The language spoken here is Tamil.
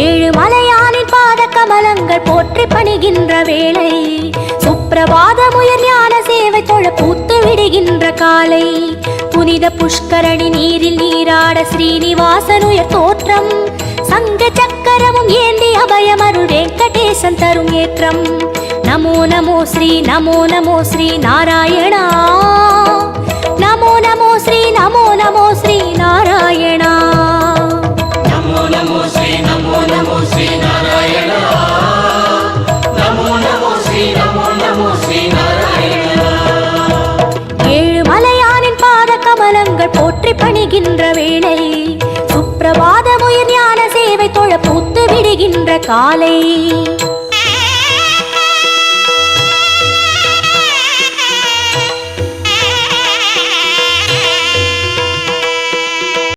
ஏழுமலையானின் பாத கமலங்கள் போற்றி பணிகின்ற வேளை சுப்பிரபாத முயல் ஞான சேவை தொழ பூத்து விடுகின்ற காலை புனித புஷ்கரணி நீரில் நீராட ஸ்ரீனிவாசன் உயர் தோற்றம் சங்க சக்கரமும் ஏந்தி அபயமருள் வெங்கடேசன் தரும் ஏற்றம் நமோ நமோ ஸ்ரீ நமோ நமோ ஸ்ரீ நாராயணா நமோ நமோ ஸ்ரீ நமோ நமோ ஸ்ரீ நாராயணா நமோ நமோ ஸ்ரீ நமோ நமோ ஸ்ரீ நாராயணா நமோ நமோ ஸ்ரீ நமோ நமோ ஸ்ரீ நாராயணா ஏழுமலையானின் பாத கமலங்கள் போற்றி பணிகின்ற வேளை சுப்பிரபாத முயல் ஞான சேவை தொழ பூத்து விடுகின்ற காலை